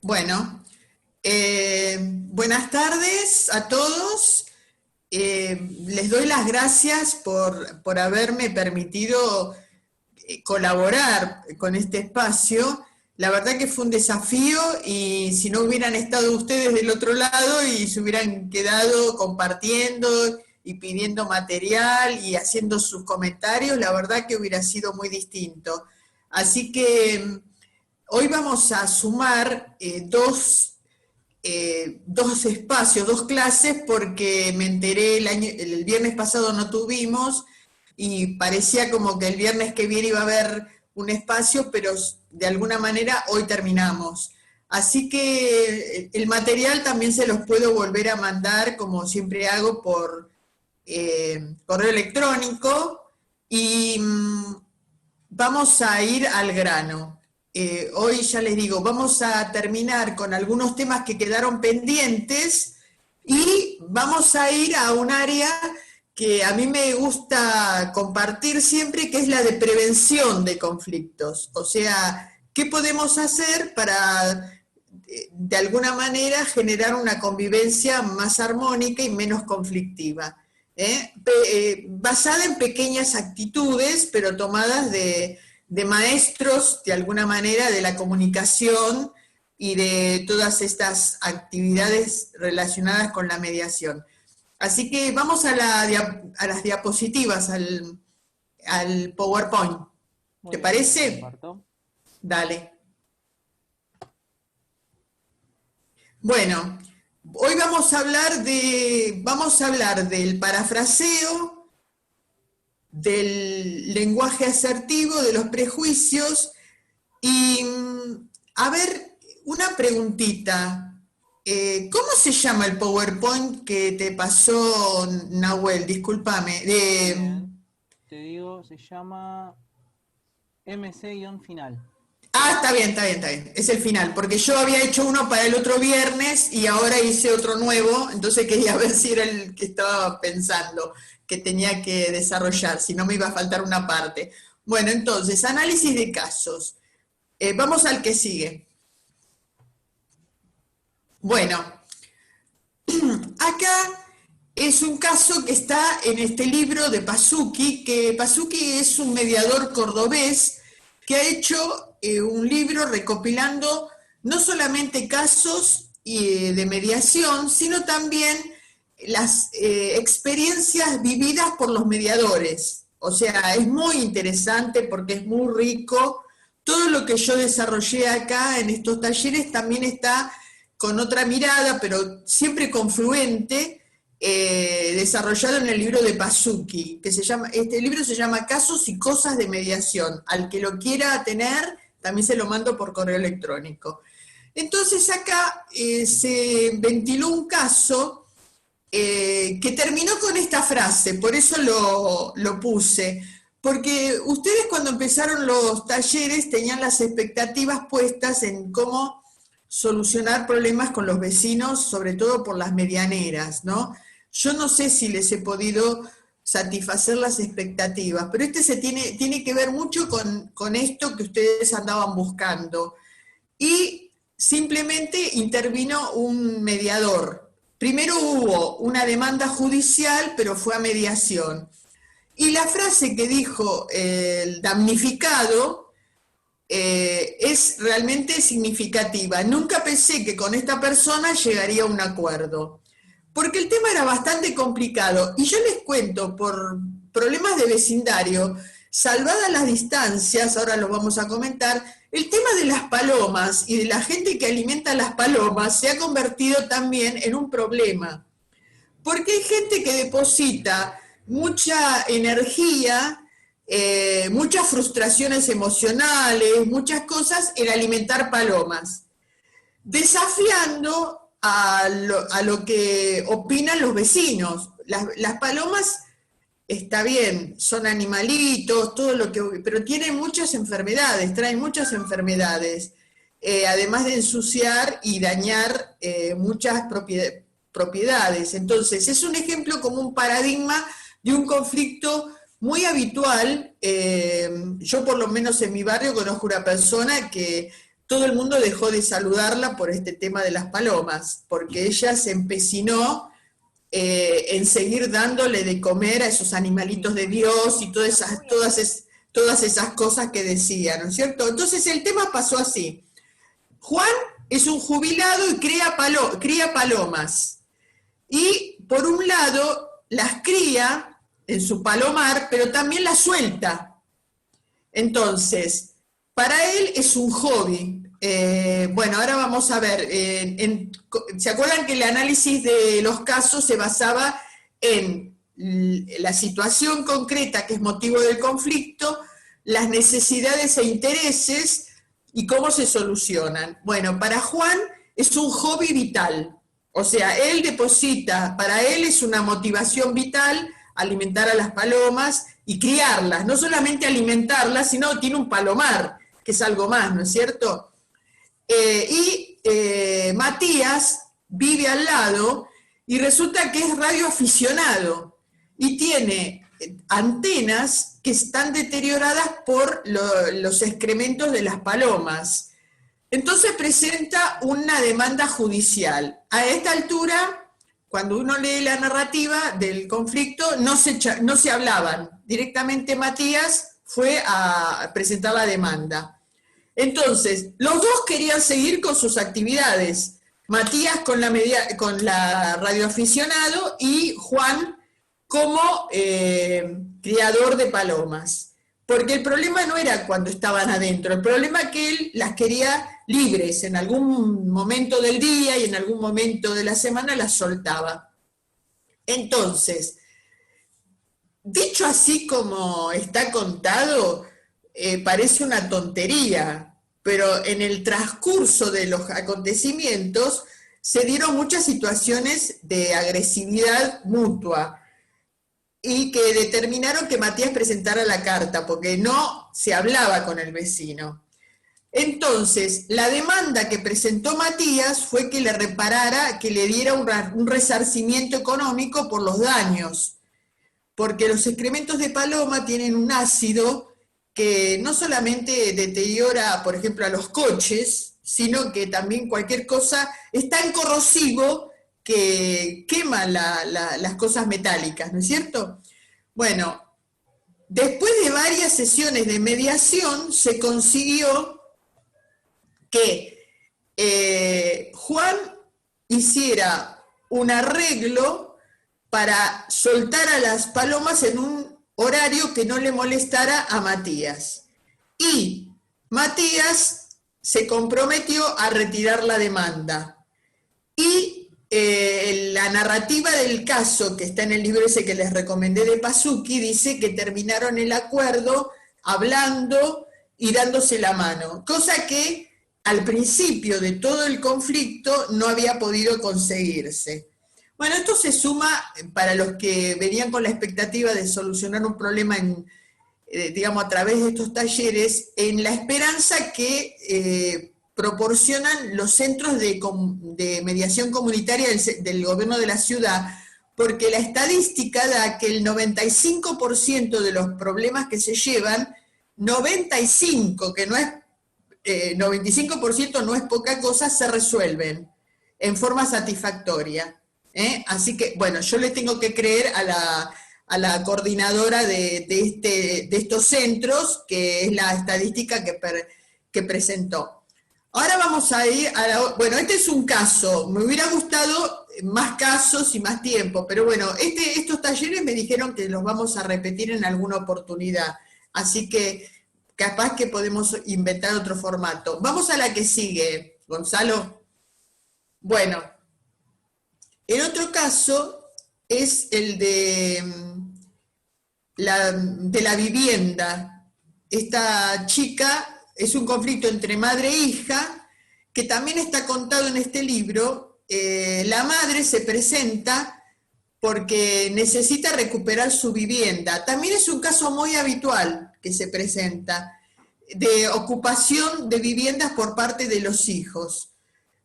Bueno, buenas tardes a todos. Les doy las gracias por haberme permitido colaborar con este espacio. La verdad que fue un desafío y si no hubieran estado ustedes del otro lado y se hubieran quedado compartiendo y pidiendo material y haciendo sus comentarios, la verdad que hubiera sido muy distinto. Así que hoy vamos a sumar dos espacios, dos clases, porque me enteré el viernes pasado no tuvimos y parecía como que el viernes que viene iba a haber un espacio, pero de alguna manera hoy terminamos. Así que el material también se los puedo volver a mandar, como siempre hago, por correo electrónico y vamos a ir al grano. Hoy ya les digo, vamos a terminar con algunos temas que quedaron pendientes y vamos a ir a un área que a mí me gusta compartir siempre, que es la de prevención de conflictos. O sea, ¿qué podemos hacer para, de alguna manera, generar una convivencia más armónica y menos conflictiva? Basada en pequeñas actitudes, pero tomadas de maestros, de alguna manera, de la comunicación y de todas estas actividades relacionadas con la mediación. Así que vamos a las diapositivas, al PowerPoint. Muy ¿Te bien, parece? comparto. Dale. Bueno, hoy vamos a hablar del parafraseo, del lenguaje asertivo, de los prejuicios y, a ver, una preguntita. ¿Cómo se llama el PowerPoint que te pasó Nahuel? Discúlpame. Bien, te digo, se llama MC-final. Está bien, está bien, está bien. Es el final, porque yo había hecho uno para el otro viernes y ahora hice otro nuevo, entonces quería ver si era el que estaba pensando que tenía que desarrollar, si no me iba a faltar una parte. Bueno, entonces, análisis de casos. Vamos al que sigue. Bueno, acá es un caso que está en este libro de Pasuki, que Pasuki es un mediador cordobés que ha hecho un libro recopilando no solamente casos de mediación, sino también las experiencias vividas por los mediadores. O sea, es muy interesante porque es muy rico. Todo lo que yo desarrollé acá en estos talleres también está con otra mirada, pero siempre confluente, desarrollado en el libro de Pasuki, que se llama, este libro se llama Casos y Cosas de Mediación. Al que lo quiera tener, también se lo mando por correo electrónico. Entonces acá se ventiló un caso que terminó con esta frase, por eso lo puse, porque ustedes cuando empezaron los talleres tenían las expectativas puestas en cómo solucionar problemas con los vecinos, sobre todo por las medianeras, ¿no? Yo no sé si les he podido satisfacer las expectativas, pero tiene que ver mucho con esto que ustedes andaban buscando. Y simplemente intervino un mediador. Primero hubo una demanda judicial, pero fue a mediación. Y la frase que dijo el damnificado es realmente significativa. Nunca pensé que con esta persona llegaría a un acuerdo, porque el tema era bastante complicado. Y yo les cuento, por problemas de vecindario, salvadas las distancias, ahora lo vamos a comentar, el tema de las palomas y de la gente que alimenta las palomas se ha convertido también en un problema, porque hay gente que deposita mucha energía, muchas frustraciones emocionales, muchas cosas en alimentar palomas, desafiando a lo que opinan los vecinos. Las palomas, está bien, son animalitos, todo lo que, pero tienen muchas enfermedades, traen muchas enfermedades, además de ensuciar y dañar muchas propiedades. Entonces, es un ejemplo como un paradigma de un conflicto muy habitual. Yo por lo menos en mi barrio conozco una persona que todo el mundo dejó de saludarla por este tema de las palomas, porque ella se empecinó en seguir dándole de comer a esos animalitos de Dios y todas esas cosas que decía, ¿no es cierto? Entonces el tema pasó así. Juan es un jubilado y cría palomas. Y por un lado las cría en su palomar, pero también las suelta. Entonces, para él es un hobby. Bueno, ahora vamos a ver. ¿Se acuerdan que el análisis de los casos se basaba en la situación concreta que es motivo del conflicto, las necesidades e intereses y cómo se solucionan? Bueno, para Juan es un hobby vital. O sea, él deposita, para él es una motivación vital alimentar a las palomas y criarlas, no solamente alimentarlas, sino tiene un palomar, que es algo más, ¿no es cierto? Matías vive al lado y resulta que es radioaficionado y tiene antenas que están deterioradas por los excrementos de las palomas. Entonces presenta una demanda judicial. A esta altura, cuando uno lee la narrativa del conflicto, no se hablaban. Directamente Matías fue a presentar la demanda. Entonces, los dos querían seguir con sus actividades. Matías con la radioaficionado y Juan como criador de palomas. Porque el problema no era cuando estaban adentro, el problema es que él las quería libres, en algún momento del día y en algún momento de la semana las soltaba. Entonces, dicho así como está contado, parece una tontería, pero en el transcurso de los acontecimientos se dieron muchas situaciones de agresividad mutua, y que determinaron que Matías presentara la carta, porque no se hablaba con el vecino. Entonces, la demanda que presentó Matías fue que le reparara, que le diera un resarcimiento económico por los daños, porque los excrementos de paloma tienen un ácido que no solamente deteriora, por ejemplo, a los coches, sino que también cualquier cosa es tan corrosivo que quema las cosas metálicas, ¿no es cierto? Bueno, después de varias sesiones de mediación se consiguió que Juan hiciera un arreglo para soltar a las palomas en un horario que no le molestara a Matías. Y Matías se comprometió a retirar la demanda. Y la narrativa del caso, que está en el libro ese que les recomendé de Pazuki, dice que terminaron el acuerdo hablando y dándose la mano, cosa que al principio de todo el conflicto no había podido conseguirse. Bueno, esto se suma para los que venían con la expectativa de solucionar un problema digamos, a través de estos talleres, en la esperanza que proporcionan los centros de mediación comunitaria del gobierno de la ciudad, porque la estadística da que el 95% de los problemas que se llevan, 95%, que no es 95% no es poca cosa, se resuelven en forma satisfactoria. Así que, bueno, yo le tengo que creer a la coordinadora de estos centros, que es la estadística que presentó. Ahora vamos a ir bueno, este es un caso, me hubiera gustado más casos y más tiempo, pero bueno, estos talleres me dijeron que los vamos a repetir en alguna oportunidad, así que capaz que podemos inventar otro formato. Vamos a la que sigue, Gonzalo. Bueno, el otro caso es el de la vivienda. Esta chica es un conflicto entre madre e hija, que también está contado en este libro. La madre se presenta porque necesita recuperar su vivienda. También es un caso muy habitual que se presenta, de ocupación de viviendas por parte de los hijos.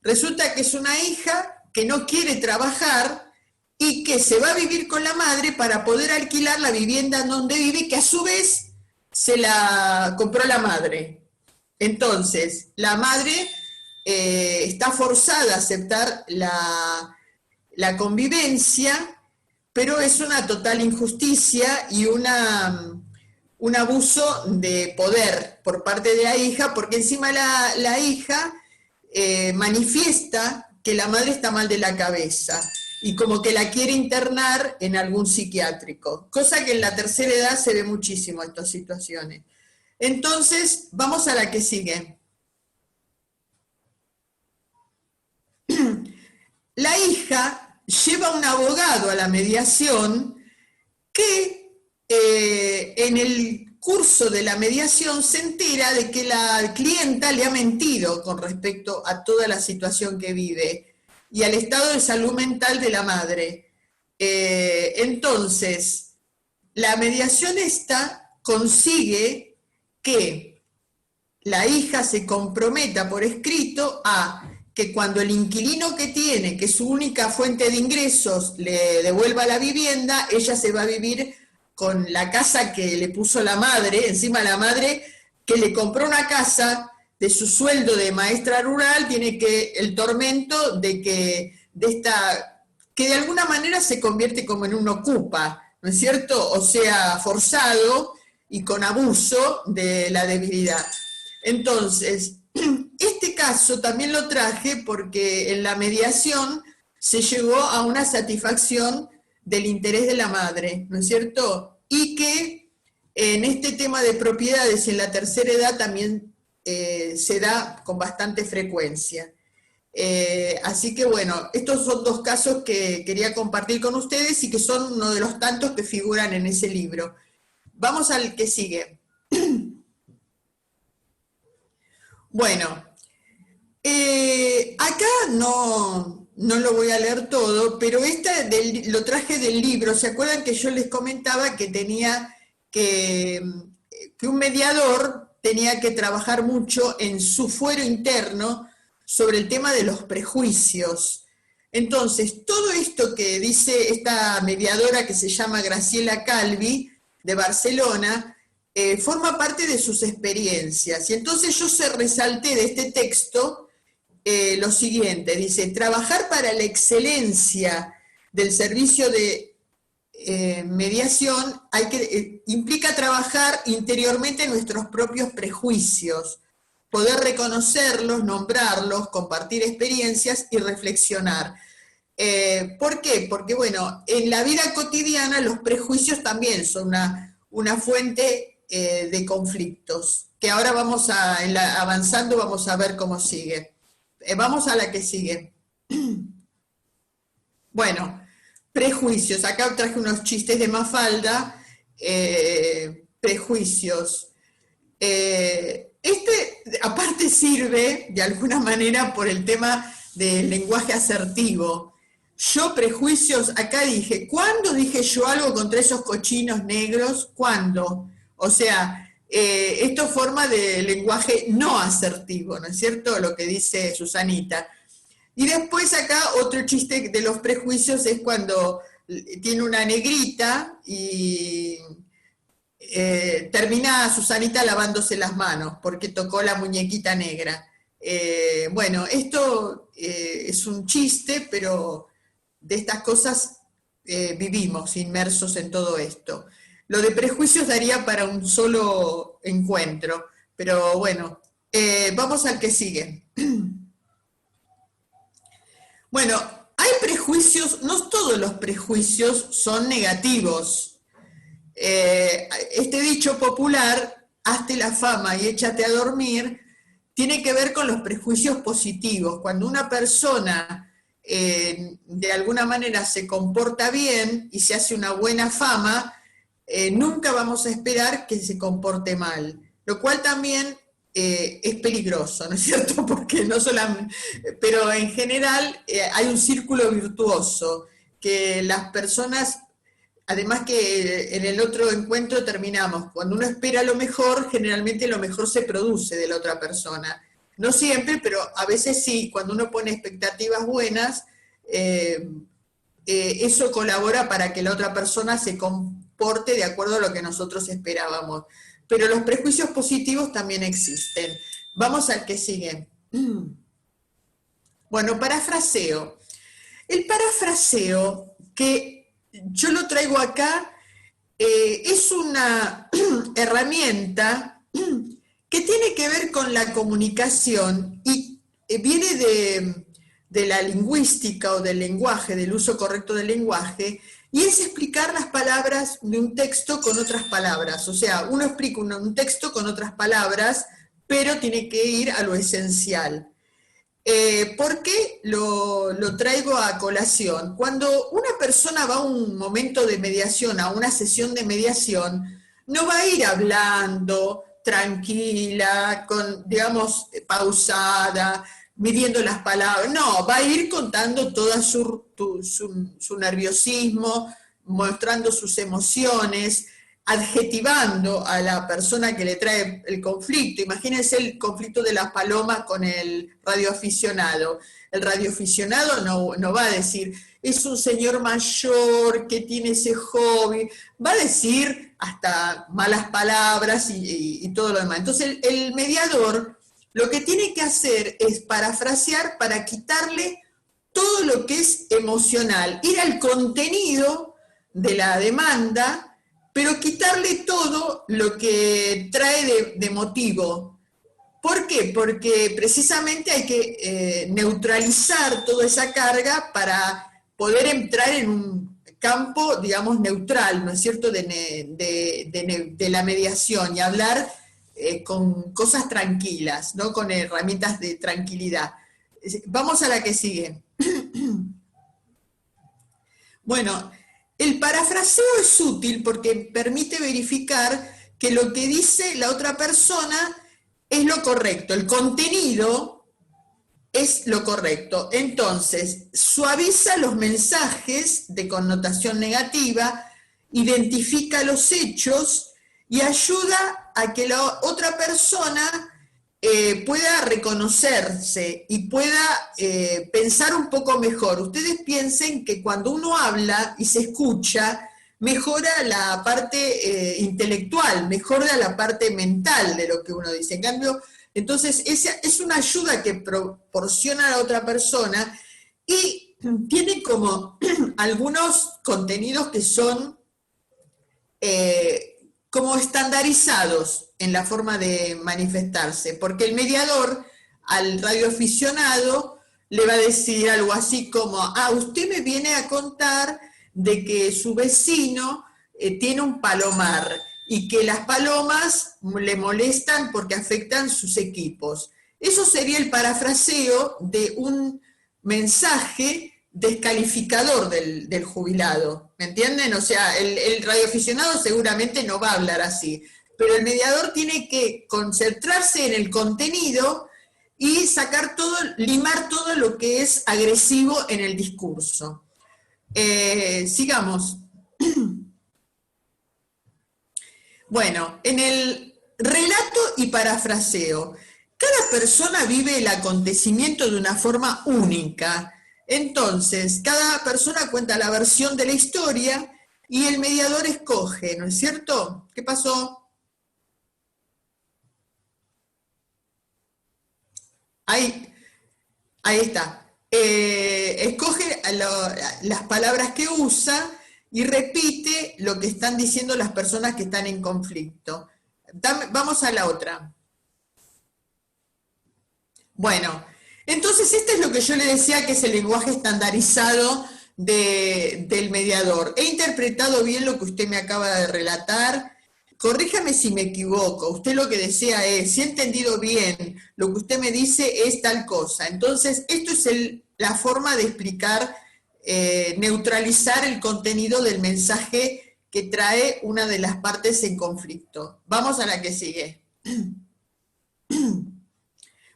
Resulta que es una hija que no quiere trabajar y que se va a vivir con la madre para poder alquilar la vivienda donde vive, que a su vez se la compró la madre. Entonces, la madre está forzada a aceptar la convivencia, pero es una total injusticia y un abuso de poder por parte de la hija, porque encima la hija manifiesta que la madre está mal de la cabeza y como que la quiere internar en algún psiquiátrico, cosa que en la tercera edad se ve muchísimo estas situaciones. Entonces, vamos a la que sigue. La hija lleva un abogado a la mediación que en el curso de la mediación se entera de que la clienta le ha mentido con respecto a toda la situación que vive y al estado de salud mental de la madre. Entonces, la mediación esta consigue que la hija se comprometa por escrito a que cuando el inquilino que tiene, que es su única fuente de ingresos, le devuelva la vivienda, ella se va a vivir con la casa que le puso la madre, encima la madre que le compró una casa de su sueldo de maestra rural, tiene que el tormento de que de alguna manera se convierte como en un ocupa, ¿no es cierto? O sea, forzado y con abuso de la debilidad. Entonces, este caso también lo traje porque en la mediación se llegó a una satisfacción del interés de la madre, ¿no es cierto? Y que en este tema de propiedades en la tercera edad también se da con bastante frecuencia. Así que bueno, estos son dos casos que quería compartir con ustedes y que son uno de los tantos que figuran en ese libro. Vamos al que sigue. Bueno, acá no lo voy a leer todo, pero lo traje del libro. ¿Se acuerdan que yo les comentaba que que un mediador tenía que trabajar mucho en su fuero interno sobre el tema de los prejuicios? Entonces, todo esto que dice esta mediadora que se llama Graciela Calvi, de Barcelona, forma parte de sus experiencias. Y entonces yo resalté de este texto lo siguiente, dice, trabajar para la excelencia del servicio de mediación implica trabajar interiormente nuestros propios prejuicios, poder reconocerlos, nombrarlos, compartir experiencias y reflexionar. ¿Por qué? Porque, bueno, en la vida cotidiana los prejuicios también son una fuente de conflictos, que ahora avanzando vamos a ver cómo sigue. Vamos a la que sigue. Bueno, prejuicios. Acá traje unos chistes de Mafalda. Prejuicios. Aparte sirve, de alguna manera, por el tema del lenguaje asertivo. Yo prejuicios, acá dije, ¿cuándo dije yo algo contra esos cochinos negros? ¿Cuándo? O sea, esto forma de lenguaje no asertivo, ¿no es cierto? Lo que dice Susanita. Y después acá otro chiste de los prejuicios es cuando tiene una negrita y termina Susanita lavándose las manos porque tocó la muñequita negra. Bueno, esto es un chiste, pero de estas cosas vivimos inmersos en todo esto. Lo de prejuicios daría para un solo encuentro, pero bueno, vamos al que sigue. Bueno, hay prejuicios, no todos los prejuicios son negativos. Este dicho popular, hazte la fama y échate a dormir, tiene que ver con los prejuicios positivos. Cuando una persona de alguna manera se comporta bien y se hace una buena fama, nunca vamos a esperar que se comporte mal, lo cual también es peligroso, ¿no es cierto? Porque no solamente, pero en general hay un círculo virtuoso, que las personas, además que en el otro encuentro terminamos, cuando uno espera lo mejor, generalmente lo mejor se produce de la otra persona. No siempre, pero a veces sí, cuando uno pone expectativas buenas, eso colabora para que la otra persona se comporte de acuerdo a lo que nosotros esperábamos. Pero los prejuicios positivos también existen. Vamos al que sigue. Bueno, parafraseo. El parafraseo, que yo lo traigo acá, es una herramienta que tiene que ver con la comunicación y viene de la lingüística o del lenguaje, del uso correcto del lenguaje, y es explicar las palabras de un texto con otras palabras. O sea, uno explica un texto con otras palabras, pero tiene que ir a lo esencial. ¿Por qué lo traigo a colación? Cuando una persona va a un momento de mediación, a una sesión de mediación, no va a ir hablando tranquila, digamos, pausada, midiendo las palabras. No, va a ir contando todo su nerviosismo, mostrando sus emociones, adjetivando a la persona que le trae el conflicto. Imagínense el conflicto de las palomas con el radioaficionado. El radioaficionado no va a decir, es un señor mayor que tiene ese hobby, va a decir hasta malas palabras y todo lo demás. Entonces el mediador lo que tiene que hacer es parafrasear para quitarle todo lo que es emocional, ir al contenido de la demanda, pero quitarle todo lo que trae de motivo. ¿Por qué? Porque precisamente hay que neutralizar toda esa carga para poder entrar en un campo, digamos, neutral, ¿no es cierto?, de la mediación y hablar con cosas tranquilas, ¿no?, con herramientas de tranquilidad. Vamos a la que sigue. Bueno, el parafraseo es útil porque permite verificar que lo que dice la otra persona es lo correcto, el contenido es lo correcto. Entonces, suaviza los mensajes de connotación negativa, identifica los hechos y ayuda a que la otra persona pueda reconocerse y pueda pensar un poco mejor. Ustedes piensen que cuando uno habla y se escucha, mejora la parte intelectual, mejora la parte mental de lo que uno dice. En cambio, entonces, esa es una ayuda que proporciona a la otra persona y tiene como algunos contenidos que son como estandarizados en la forma de manifestarse, porque el mediador al radioaficionado le va a decir algo así como, usted me viene a contar de que su vecino tiene un palomar y que las palomas le molestan porque afectan sus equipos. Eso sería el parafraseo de un mensaje descalificador del jubilado, ¿me entienden? O sea, el radioaficionado seguramente no va a hablar así, pero el mediador tiene que concentrarse en el contenido y sacar todo, limar todo lo que es agresivo en el discurso. Sigamos. Bueno, en el relato y parafraseo, cada persona vive el acontecimiento de una forma única. Entonces, cada persona cuenta la versión de la historia y el mediador escoge, ¿no es cierto? ¿Qué pasó? Ahí está. Escoge las palabras que usa y repite lo que están diciendo las personas que están en conflicto. Vamos a la otra. Bueno, entonces este es lo que yo le decía que es el lenguaje estandarizado del mediador. He interpretado bien lo que usted me acaba de relatar. Corríjame si me equivoco. Usted lo que desea es, si he entendido bien, lo que usted me dice es tal cosa. Entonces, esto es la forma de explicar, neutralizar el contenido del mensaje que trae una de las partes en conflicto. Vamos a la que sigue.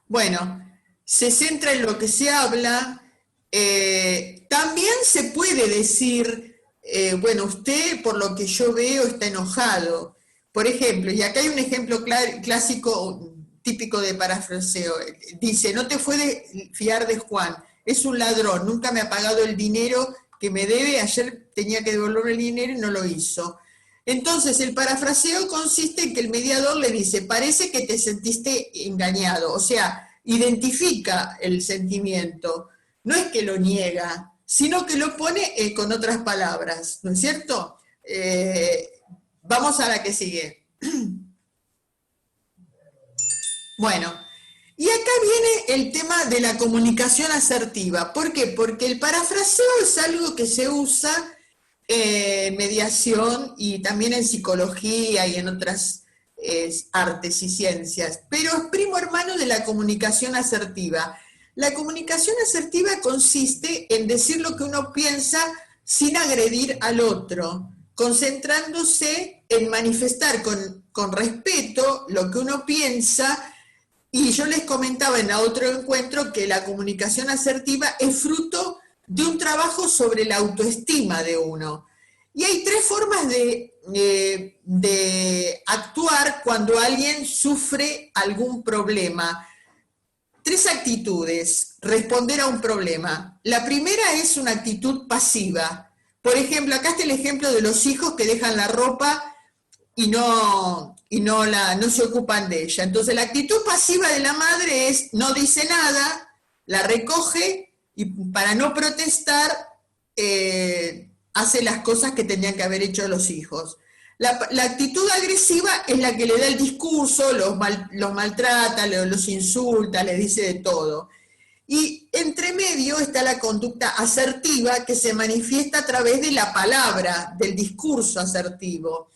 Bueno, se centra en lo que se habla. También se puede decir, bueno, usted por lo que yo veo está enojado. Por ejemplo, y acá hay un ejemplo clásico, típico de parafraseo. Dice, no te fue de fiar de Juan, es un ladrón, nunca me ha pagado el dinero que me debe, ayer tenía que devolverme el dinero y no lo hizo. Entonces, el parafraseo consiste en que el mediador le dice, parece que te sentiste engañado, o sea, identifica el sentimiento, no es que lo niega, sino que lo pone con otras palabras, ¿no es cierto? Vamos a la que sigue. Bueno, y acá viene el tema de la comunicación asertiva. ¿Por qué? Porque el parafraseo es algo que se usa en mediación y también en psicología y en otras artes y ciencias, pero es primo hermano de la comunicación asertiva. La comunicación asertiva consiste en decir lo que uno piensa sin agredir al otro, concentrándose en manifestar con respeto lo que uno piensa. Y yo les comentaba en otro encuentro que la comunicación asertiva es fruto de un trabajo sobre la autoestima de uno. Y hay tres formas de actuar cuando alguien sufre algún problema. Tres actitudes, responder a un problema. La primera es una actitud pasiva. Por ejemplo, acá está el ejemplo de los hijos que dejan la ropa y no se ocupan de ella. Entonces la actitud pasiva de la madre es, no dice nada, la recoge y para no protestar hace las cosas que tenían que haber hecho los hijos. La actitud agresiva es la que le da el discurso, los maltrata, los insulta, les dice de todo. Y entre medio está la conducta asertiva que se manifiesta a través de la palabra, del discurso asertivo.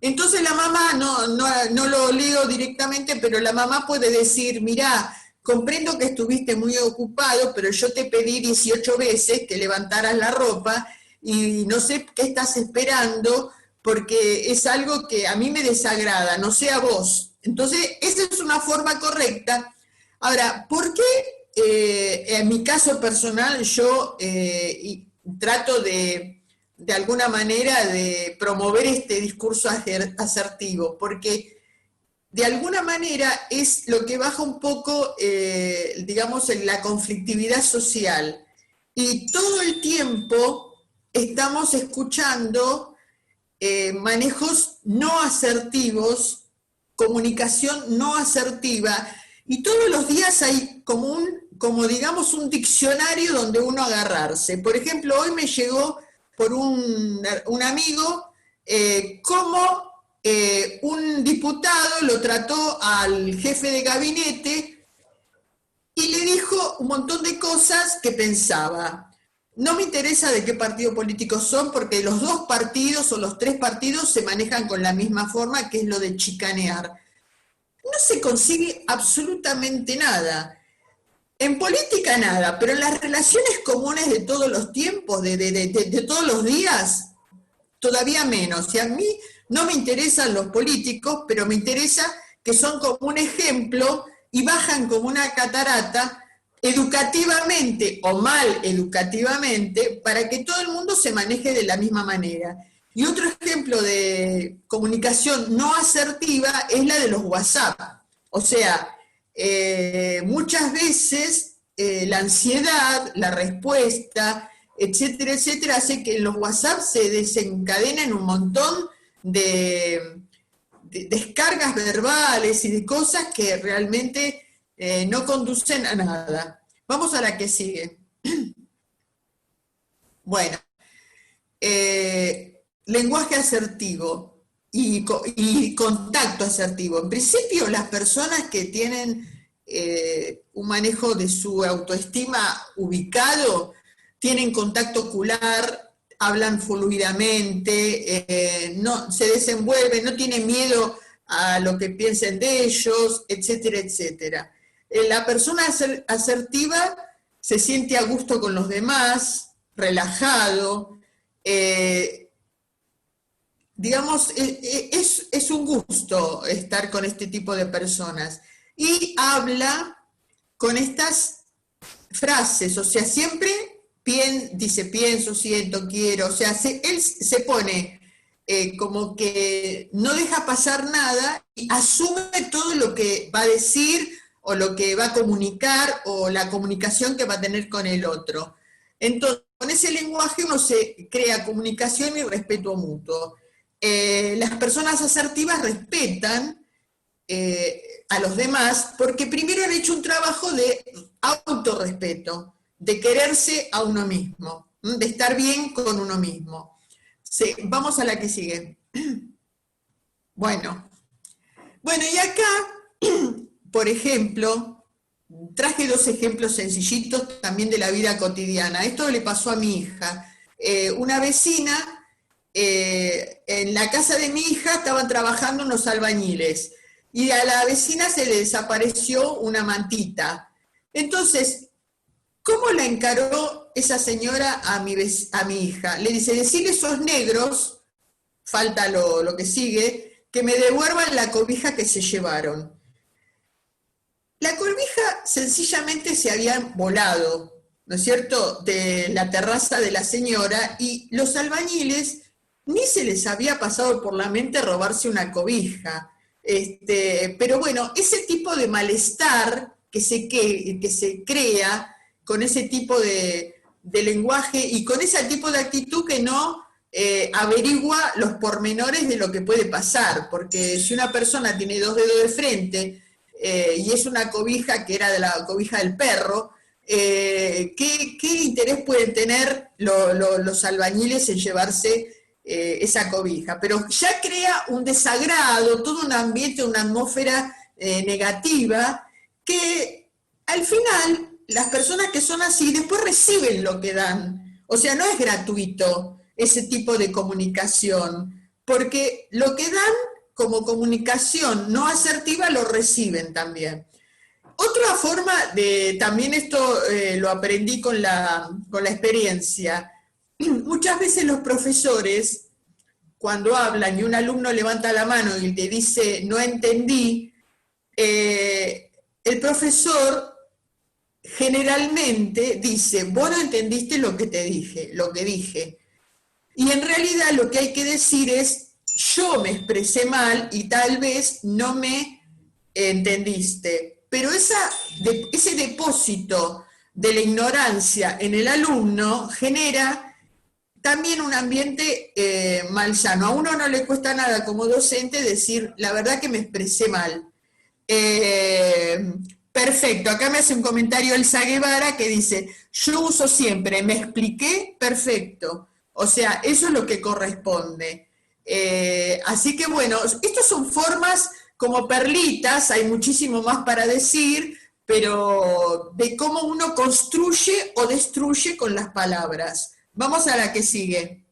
Entonces la mamá, no lo leo directamente, pero la mamá puede decir, mirá, comprendo que estuviste muy ocupado, pero yo te pedí 18 veces que levantaras la ropa y no sé qué estás esperando porque es algo que a mí me desagrada, no sé a vos. Entonces, esa es una forma correcta. Ahora, ¿por qué en mi caso personal yo trato de alguna manera de promover este discurso asertivo? Porque de alguna manera es lo que baja un poco, digamos, en la conflictividad social. Y todo el tiempo estamos escuchando manejos no asertivos, comunicación no asertiva, y todos los días hay como digamos un diccionario donde uno agarrarse. Por ejemplo, hoy me llegó por un amigo cómo un diputado lo trató al jefe de gabinete y le dijo un montón de cosas que pensaba. No me interesa de qué partido político son, porque los dos partidos o los tres partidos se manejan con la misma forma, que es lo de chicanear. No se consigue absolutamente nada. En política nada, pero en las relaciones comunes de todos los tiempos, de todos los días, todavía menos. Y a mí no me interesan los políticos, pero me interesa que son como un ejemplo y bajan como una catarata educativamente o mal educativamente para que todo el mundo se maneje de la misma manera. Y otro ejemplo de comunicación no asertiva es la de los WhatsApp. O sea, muchas veces la ansiedad, la respuesta, etcétera, etcétera, hace que en los WhatsApp se desencadenen un montón de descargas verbales y de cosas que realmente no conducen a nada. Vamos a la que sigue. Bueno, lenguaje asertivo y contacto asertivo. En principio, las personas que tienen un manejo de su autoestima ubicado, tienen contacto ocular, hablan fluidamente, no, se desenvuelven, no tienen miedo a lo que piensen de ellos, etcétera, etcétera. La persona asertiva se siente a gusto con los demás, relajado, digamos, es un gusto estar con este tipo de personas. Y habla con estas frases, o sea, siempre dice pienso, siento, quiero, o sea, él se pone como que no deja pasar nada y asume todo lo que va a decir o lo que va a comunicar o la comunicación que va a tener con el otro. Entonces, con ese lenguaje uno se crea comunicación y respeto mutuo. las personas asertivas respetan a los demás porque primero han hecho un trabajo de autorrespeto, de quererse a uno mismo, de estar bien con uno mismo. Sí, vamos a la que sigue. Bueno, y acá, por ejemplo, traje 2 ejemplos sencillitos también de la vida cotidiana. Esto le pasó a mi hija. Una vecina, en la casa de mi hija estaban trabajando unos albañiles y a la vecina se le desapareció una mantita. Entonces, ¿cómo la encaró esa señora a mi hija? Le dice, decirle esos negros, falta lo que sigue, que me devuelvan la cobija que se llevaron. La cobija sencillamente se había volado, ¿no es cierto?, de la terraza de la señora, y los albañiles ni se les había pasado por la mente robarse una cobija. Pero bueno, ese tipo de malestar que se crea con ese tipo de lenguaje y con ese tipo de actitud que no averigua los pormenores de lo que puede pasar, porque si una persona tiene 2 dedos de frente y es una cobija que era de la cobija del perro, ¿qué interés pueden tener los albañiles en llevarse esa cobija? Pero ya crea un desagrado, todo un ambiente, una atmósfera negativa, que al final las personas que son así después reciben lo que dan. O sea, no es gratuito ese tipo de comunicación, porque lo que dan como comunicación no asertiva lo reciben también. Otra forma de, también esto lo aprendí con la experiencia, muchas veces los profesores, cuando hablan y un alumno levanta la mano y te dice no entendí, el profesor generalmente dice, vos no entendiste lo que te dije, lo que dije. Y en realidad lo que hay que decir es, yo me expresé mal y tal vez no me entendiste. Pero ese depósito de la ignorancia en el alumno genera también un ambiente malsano. A uno no le cuesta nada como docente decir, la verdad que me expresé mal. Perfecto, acá me hace un comentario Elsa Guevara que dice, yo uso siempre, me expliqué, perfecto. O sea, eso es lo que corresponde. Así que bueno, estas son formas como perlitas, hay muchísimo más para decir, pero de cómo uno construye o destruye con las palabras. Vamos a la que sigue.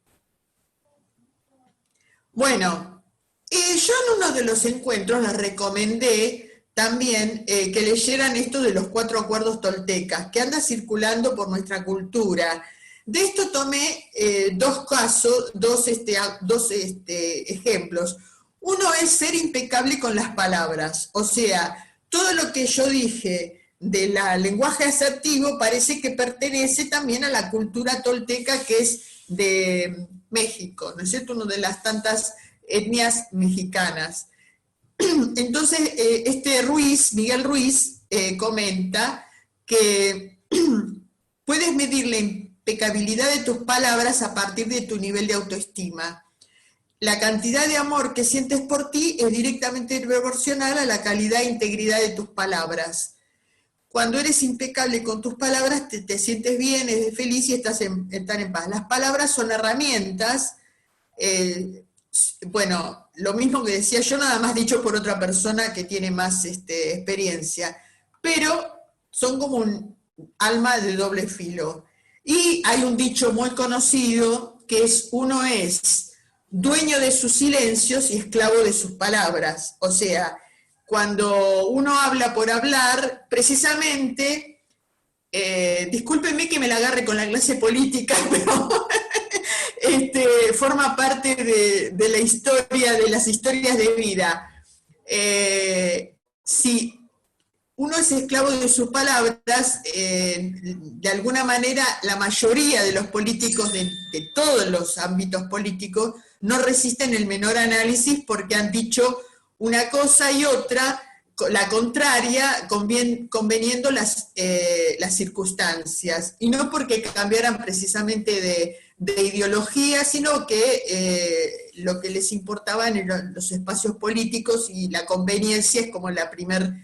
Bueno, yo en uno de los encuentros les recomendé también que leyeran esto de los 4 acuerdos toltecas, que anda circulando por nuestra cultura. De esto tomé 2 casos, dos ejemplos. Uno es ser impecable con las palabras, o sea, todo lo que yo dije del lenguaje asertivo parece que pertenece también a la cultura tolteca que es de México, ¿no es cierto? Una de las tantas etnias mexicanas. Entonces, Miguel Ruiz, comenta que puedes medir la impecabilidad de tus palabras a partir de tu nivel de autoestima. La cantidad de amor que sientes por ti es directamente proporcional a la calidad e integridad de tus palabras. Cuando eres impecable con tus palabras, te sientes bien, eres feliz y estás en paz. Las palabras son herramientas, bueno, lo mismo que decía yo, nada más dicho por otra persona que tiene más experiencia, pero son como un alma de doble filo. Y hay un dicho muy conocido que es, uno es dueño de sus silencios y esclavo de sus palabras. O sea, cuando uno habla por hablar, precisamente, discúlpenme que me la agarre con la clase política, pero forma parte de la historia, de las historias de vida. Si uno es esclavo de sus palabras, de alguna manera la mayoría de los políticos de todos los ámbitos políticos no resisten el menor análisis porque han dicho una cosa y otra, la contraria, conveniendo las circunstancias, y no porque cambiaran precisamente de ideología, sino que lo que les importaba en los espacios políticos, y la conveniencia es como la primer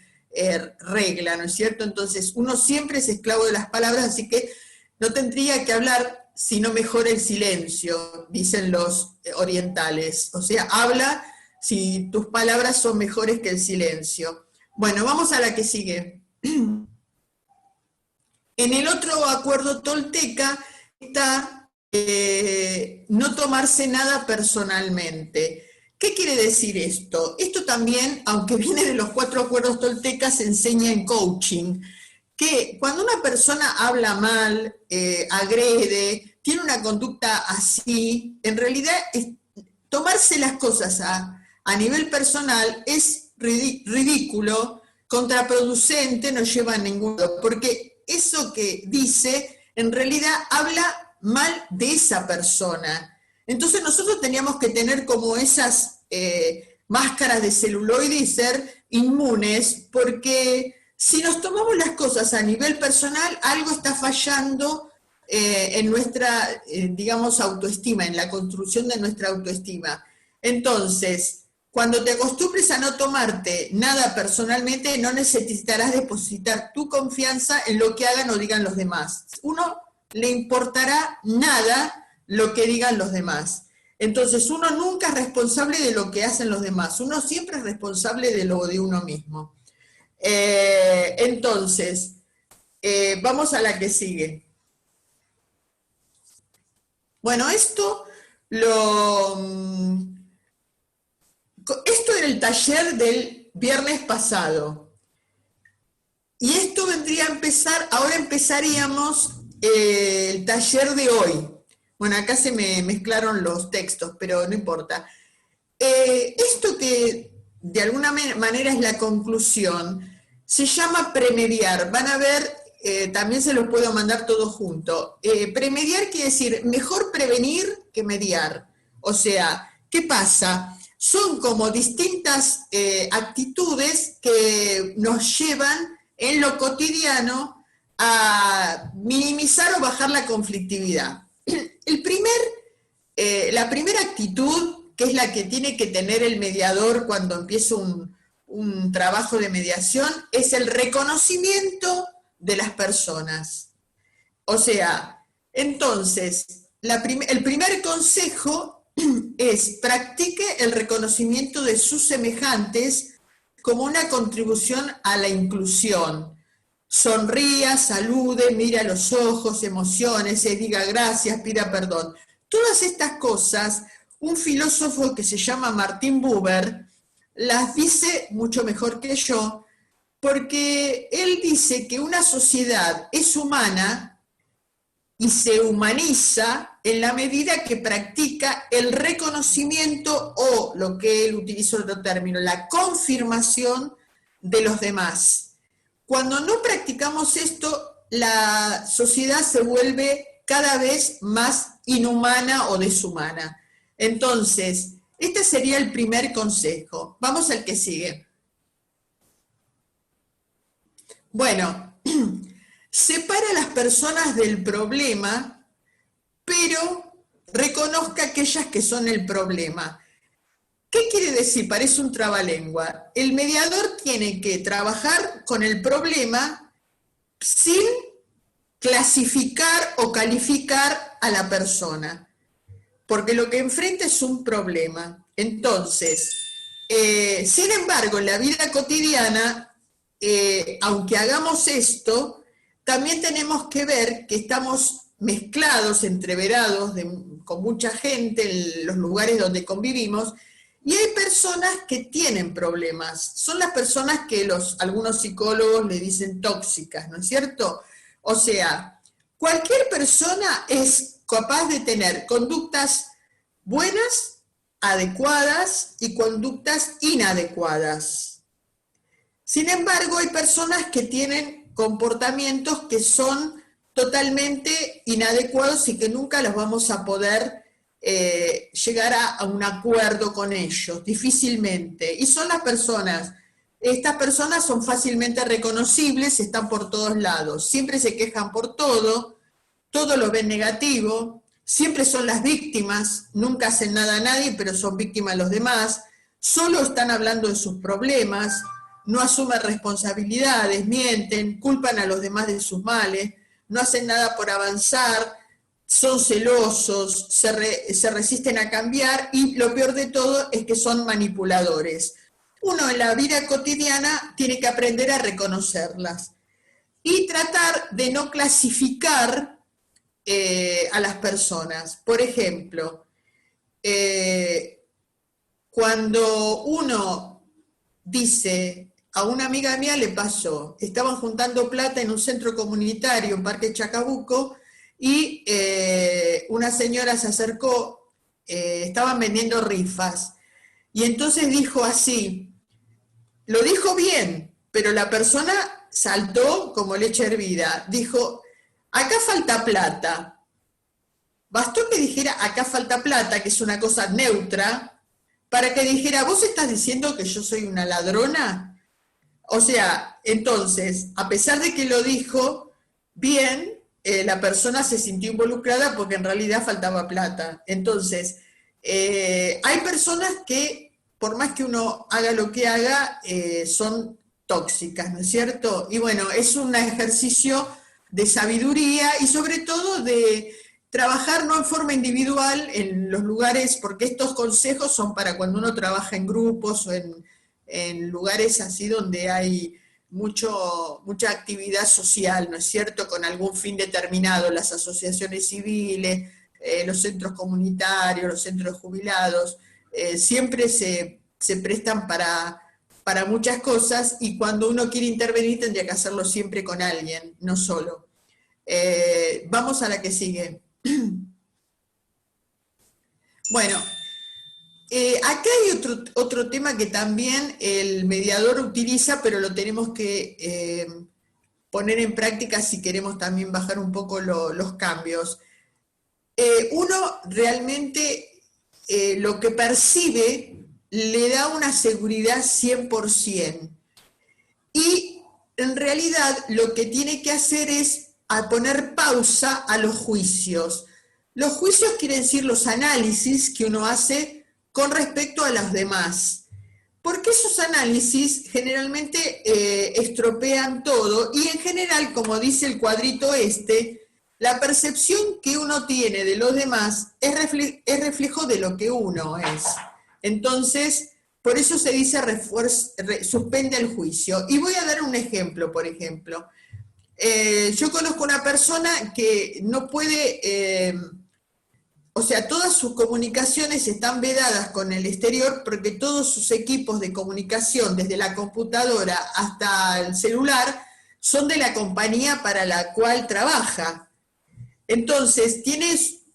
regla, ¿no es cierto? Entonces, uno siempre es esclavo de las palabras, así que no tendría que hablar si no mejora el silencio, dicen los orientales. O sea, habla si tus palabras son mejores que el silencio. Bueno, vamos a la que sigue. En el otro acuerdo tolteca está no tomarse nada personalmente. ¿Qué quiere decir esto? Esto también, aunque viene de los 4 acuerdos toltecas, se enseña en coaching, que cuando una persona habla mal, agrede, tiene una conducta así, en realidad tomarse las cosas a nivel personal es ridículo, contraproducente, no lleva a ningún lado, porque eso que dice en realidad habla mal de esa persona. Entonces nosotros teníamos que tener como esas máscaras de celuloide y ser inmunes, porque si nos tomamos las cosas a nivel personal, algo está fallando en nuestra, digamos, autoestima, en la construcción de nuestra autoestima. Entonces, cuando te acostumbres a no tomarte nada personalmente, no necesitarás depositar tu confianza en lo que hagan o digan los demás. Uno le importará nada lo que digan los demás. Entonces, uno nunca es responsable de lo que hacen los demás. Uno siempre es responsable de lo de uno mismo. Entonces, vamos a la que sigue. Bueno, esto era el taller del viernes pasado. Y esto vendría a empezar, ahora empezaríamos el taller de hoy. Bueno, acá se me mezclaron los textos, pero no importa. Esto que de alguna manera es la conclusión, se llama premediar. Van a ver, también se los puedo mandar todos juntos. Premediar quiere decir mejor prevenir que mediar. O sea, ¿qué pasa? Son como distintas actitudes que nos llevan en lo cotidiano a minimizar o bajar la conflictividad. La primera actitud, que es la que tiene que tener el mediador cuando empieza un trabajo de mediación, es el reconocimiento de las personas. O sea, entonces, el primer consejo es practique el reconocimiento de sus semejantes como una contribución a la inclusión. Sonría, salude, mire a los ojos, emociónese, diga gracias, pida perdón. Todas estas cosas, un filósofo que se llama Martin Buber las dice mucho mejor que yo, porque él dice que una sociedad es humana y se humaniza en la medida que practica el reconocimiento o, lo que él utilizó otro término, la confirmación de los demás. Cuando no practicamos esto, la sociedad se vuelve cada vez más inhumana o deshumana. Entonces, este sería el primer consejo. Vamos al que sigue. Bueno, separa a las personas del problema, pero reconozca aquellas que son el problema. ¿Qué quiere decir? Parece un trabalengua. El mediador tiene que trabajar con el problema sin clasificar o calificar a la persona, porque lo que enfrenta es un problema. Entonces, sin embargo, en la vida cotidiana, aunque hagamos esto, también tenemos que ver que estamos mezclados, entreverados con mucha gente en los lugares donde convivimos, y hay personas que tienen problemas. Son las personas que algunos psicólogos le dicen tóxicas, ¿no es cierto? O sea, cualquier persona es capaz de tener conductas buenas, adecuadas y conductas inadecuadas. Sin embargo, hay personas que tienen comportamientos que son totalmente inadecuados y que nunca los vamos a poder llegar a un acuerdo con ellos, difícilmente. Y son las personas, estas personas son fácilmente reconocibles, están por todos lados, siempre se quejan por todo lo ven negativo, siempre son las víctimas, nunca hacen nada a nadie, pero son víctimas de los demás, solo están hablando de sus problemas, no asumen responsabilidades, mienten, culpan a los demás de sus males, no hacen nada por avanzar, son celosos, se resisten a cambiar y lo peor de todo es que son manipuladores. Uno en la vida cotidiana tiene que aprender a reconocerlas y tratar de no clasificar a las personas. Por ejemplo, cuando uno dice, a una amiga mía le pasó, estaban juntando plata en un centro comunitario, en Parque Chacabuco, y una señora se acercó, estaban vendiendo rifas, y entonces dijo así, lo dijo bien, pero la persona saltó como leche hervida, dijo, acá falta plata. Bastó que dijera acá falta plata, que es una cosa neutra, para que dijera, ¿vos estás diciendo que yo soy una ladrona? O sea, entonces, a pesar de que lo dijo bien, la persona se sintió involucrada porque en realidad faltaba plata. Entonces, hay personas que, por más que uno haga lo que haga, son tóxicas, ¿no es cierto? Y bueno, es un ejercicio de sabiduría y sobre todo de trabajar no en forma individual en los lugares, porque estos consejos son para cuando uno trabaja en grupos o en lugares así donde hay mucha actividad social, ¿no es cierto?, con algún fin determinado, las asociaciones civiles, los centros comunitarios, los centros jubilados, siempre se prestan para muchas cosas y cuando uno quiere intervenir tendría que hacerlo siempre con alguien, no solo. Vamos a la que sigue. Bueno, acá hay otro tema que también el mediador utiliza, pero lo tenemos que poner en práctica si queremos también bajar un poco los cambios. Uno realmente lo que percibe le da una seguridad 100%. Y en realidad lo que tiene que hacer es poner pausa a los juicios. Los juicios quieren decir los análisis que uno hace con respecto a los demás. Porque esos análisis generalmente estropean todo y en general, como dice el cuadrito la percepción que uno tiene de los demás es reflejo de lo que uno es. Entonces, por eso se dice suspende el juicio. Y voy a dar un ejemplo, por ejemplo. Yo conozco una persona que no puede, o sea, todas sus comunicaciones están vedadas con el exterior porque todos sus equipos de comunicación, desde la computadora hasta el celular, son de la compañía para la cual trabaja. Entonces,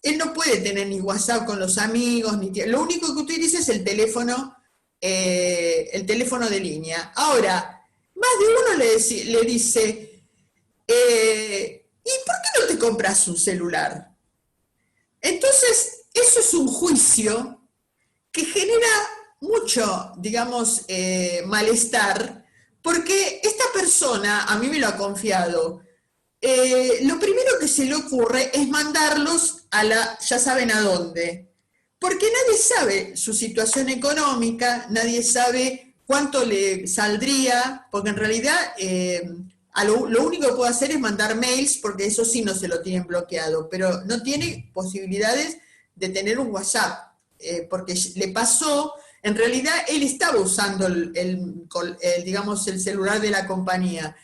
él no puede tener ni WhatsApp con los amigos, lo único que utiliza es el teléfono de línea. Ahora, más de uno le dice, ¿y por qué no te compras un celular? Entonces, eso es un juicio que genera mucho, digamos, malestar, porque esta persona, a mí me lo ha confiado, lo primero que se le ocurre es mandarlos ya saben a dónde, porque nadie sabe su situación económica, nadie sabe cuánto le saldría, porque en realidad lo único que puede hacer es mandar mails, porque eso sí no se lo tienen bloqueado, pero no tiene posibilidades de tener un WhatsApp, porque le pasó, en realidad él estaba usando digamos, el celular de la compañía,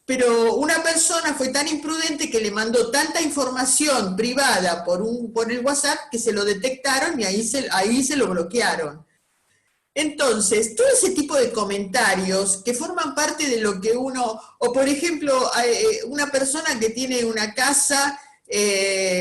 pero una persona fue tan imprudente que le mandó tanta información privada por el WhatsApp que se lo detectaron y ahí se lo bloquearon. Entonces, todo ese tipo de comentarios que forman parte de lo que uno, o por ejemplo, una persona que tiene una casa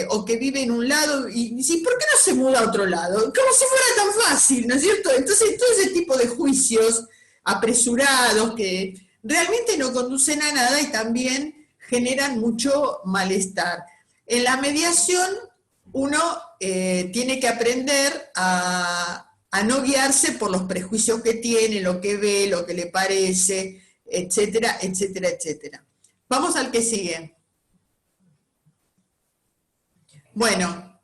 o que vive en un lado y dice, ¿por qué no se muda a otro lado? Como si fuera tan fácil, ¿no es cierto? Entonces, todo ese tipo de juicios apresurados que realmente no conducen a nada y también generan mucho malestar. En la mediación, uno tiene que aprender a no guiarse por los prejuicios que tiene, lo que ve, lo que le parece, etcétera, etcétera, etcétera. Vamos al que sigue. Bueno,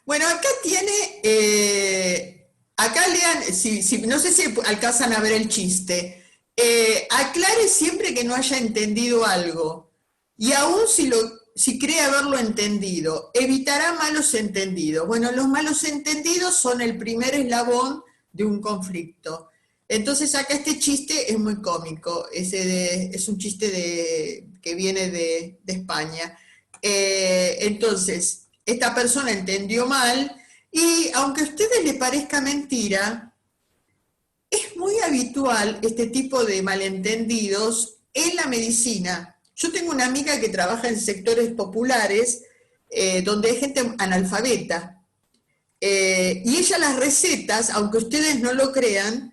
Bueno, acá tiene, acá lean, no sé si alcanzan a ver el chiste. Aclare siempre que no haya entendido algo, y aún si cree haberlo entendido, evitará malos entendidos. Bueno, los malos entendidos son el primer eslabón de un conflicto. Entonces acá este chiste es muy cómico, es un chiste que viene de España. Entonces, esta persona entendió mal, y aunque a ustedes les parezca mentira, es muy habitual este tipo de malentendidos en la medicina. Yo tengo una amiga que trabaja en sectores populares, donde hay gente analfabeta, y ella las recetas, aunque ustedes no lo crean,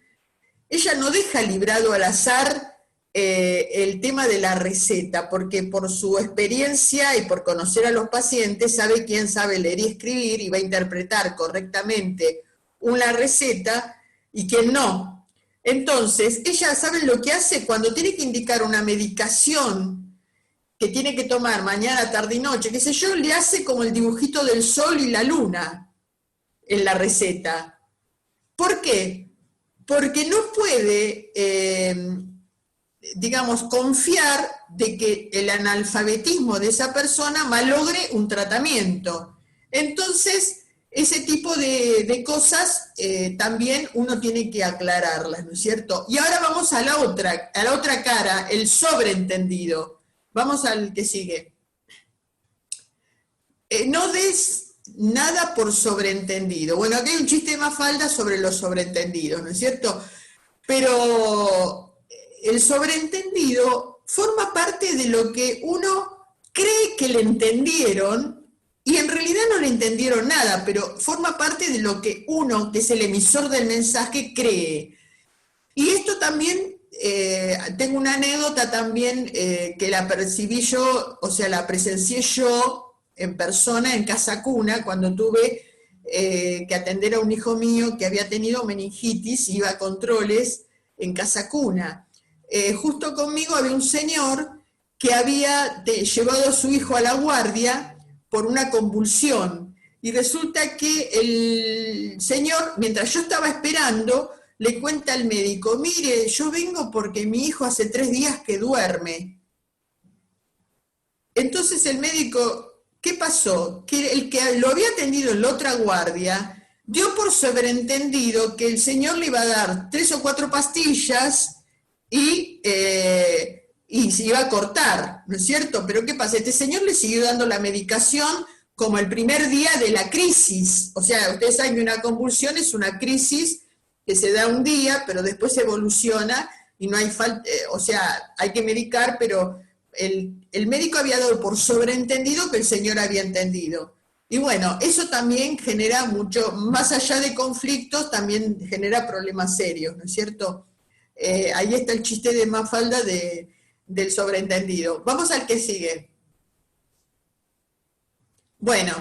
ella no deja librado al azar el tema de la receta, porque por su experiencia y por conocer a los pacientes sabe quién sabe leer y escribir y va a interpretar correctamente una receta y quién no. Entonces, ella sabe lo que hace cuando tiene que indicar una medicación que tiene que tomar mañana, tarde y noche, qué sé yo, le hace como el dibujito del sol y la luna en la receta. ¿Por qué? Porque no puede, digamos, confiar de que el analfabetismo de esa persona malogre un tratamiento. Entonces, ese tipo de cosas también uno tiene que aclararlas, ¿no es cierto? Y ahora vamos a la otra cara, el sobreentendido. Vamos al que sigue. No des nada por sobreentendido. Bueno, aquí hay un chiste de Mafalda sobre los sobreentendidos, ¿no es cierto? Pero el sobreentendido forma parte de lo que uno cree que le entendieron, y en realidad no le entendieron nada, pero forma parte de lo que uno, que es el emisor del mensaje, cree. Y esto también, tengo una anécdota también que la percibí yo, o sea, la presencié yo en persona en Casa Cuna, cuando tuve que atender a un hijo mío que había tenido meningitis y iba a controles en Casa Cuna. Justo conmigo había un señor que había llevado a su hijo a la guardia por una convulsión, y resulta que el señor, mientras yo estaba esperando, le cuenta al médico: mire, yo vengo porque mi hijo hace 3 días que duerme. Entonces el médico, ¿qué pasó? Que el que lo había atendido en la otra guardia dio por sobreentendido que el señor le iba a dar 3 o 4 pastillas y se iba a cortar, ¿no es cierto? Pero ¿qué pasa? Este señor le siguió dando la medicación como el primer día de la crisis. O sea, ustedes saben que una convulsión es una crisis que se da un día, pero después evoluciona y no hay falta, o sea, hay que medicar, pero el médico había dado por sobreentendido que el señor había entendido. Y bueno, eso también genera mucho, más allá de conflictos, también genera problemas serios, ¿no es cierto? Ahí está el chiste de Mafalda del sobreentendido. Vamos al que sigue. Bueno,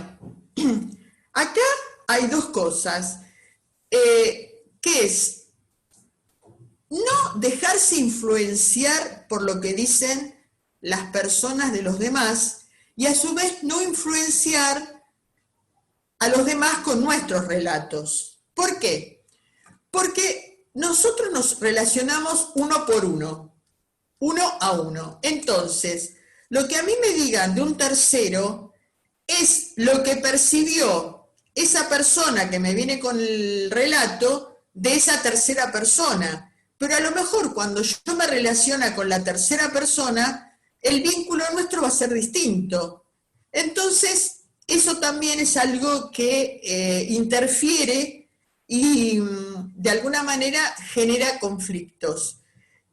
acá hay 2 cosas. ¿Qué es? No dejarse influenciar por lo que dicen las personas de los demás, y a su vez no influenciar a los demás con nuestros relatos. ¿Por qué? Porque nosotros nos relacionamos uno por uno, uno a uno. Entonces, lo que a mí me digan de un tercero es lo que percibió esa persona que me viene con el relato de esa tercera persona. Pero a lo mejor cuando yo me relaciona con la tercera persona, el vínculo nuestro va a ser distinto. Entonces, eso también es algo que interfiere y de alguna manera genera conflictos.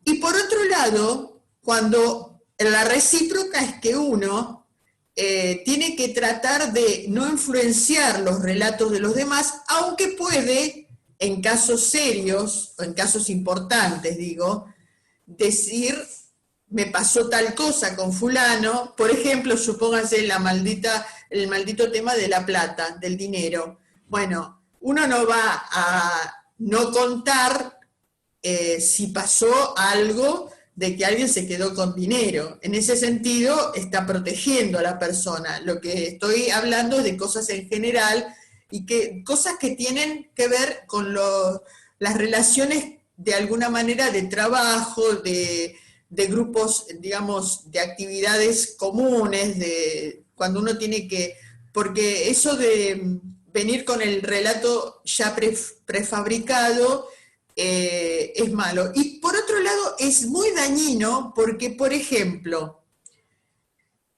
Y por otro lado, cuando la recíproca es que uno tiene que tratar de no influenciar los relatos de los demás, aunque puede, en casos serios, o en casos importantes, digo, decir: me pasó tal cosa con fulano. Por ejemplo, supónganse el maldito tema de la plata, del dinero. Bueno, uno no va a no contar si pasó algo de que alguien se quedó con dinero. En ese sentido, está protegiendo a la persona. Lo que estoy hablando es de cosas en general y que cosas que tienen que ver con las relaciones de alguna manera de trabajo, de grupos, digamos, de actividades comunes, de cuando uno tiene que, porque eso de venir con el relato ya prefabricado es malo. Y por otro lado es muy dañino porque, por ejemplo,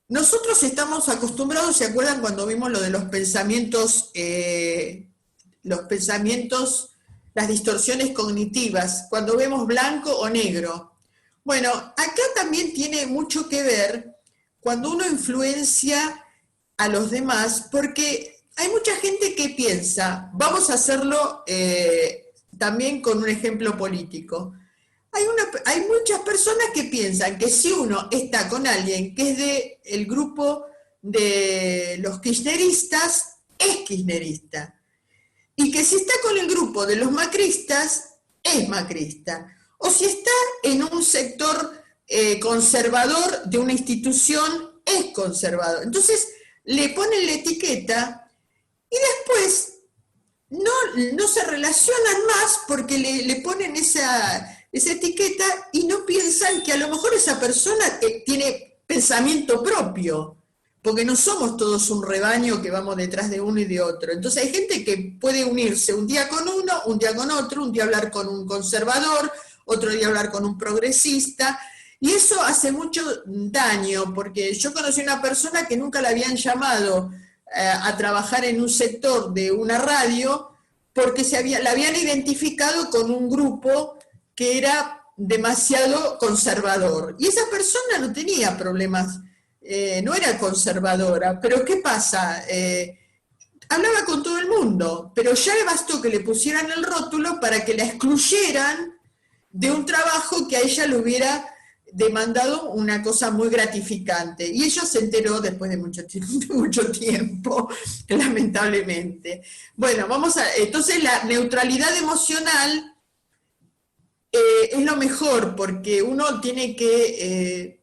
nosotros estamos acostumbrados, ¿se acuerdan cuando vimos lo de los pensamientos, las distorsiones cognitivas, cuando vemos blanco o negro? Bueno, acá también tiene mucho que ver cuando uno influencia a los demás, porque hay mucha gente que piensa, vamos a hacerlo también con un ejemplo político. Hay muchas personas que piensan que si uno está con alguien que es del grupo de los kirchneristas, es kirchnerista. Y que si está con el grupo de los macristas, es macrista. O si está en un sector conservador de una institución, es conservador. Entonces le ponen la etiqueta y después no se relacionan más porque le ponen esa etiqueta y no piensan que a lo mejor esa persona tiene pensamiento propio, porque no somos todos un rebaño que vamos detrás de uno y de otro. Entonces hay gente que puede unirse un día con uno, un día con otro, un día hablar con un conservador, otro día hablar con un progresista, y eso hace mucho daño, porque yo conocí una persona que nunca la habían llamado a trabajar en un sector de una radio, porque la habían identificado con un grupo que era demasiado conservador. Y esa persona no tenía problemas, no era conservadora, pero ¿qué pasa? Hablaba con todo el mundo, pero ya le bastó que le pusieran el rótulo para que la excluyeran de un trabajo que a ella le hubiera demandado una cosa muy gratificante. Y ella se enteró después de mucho tiempo, lamentablemente. Bueno, entonces la neutralidad emocional es lo mejor, porque uno tiene que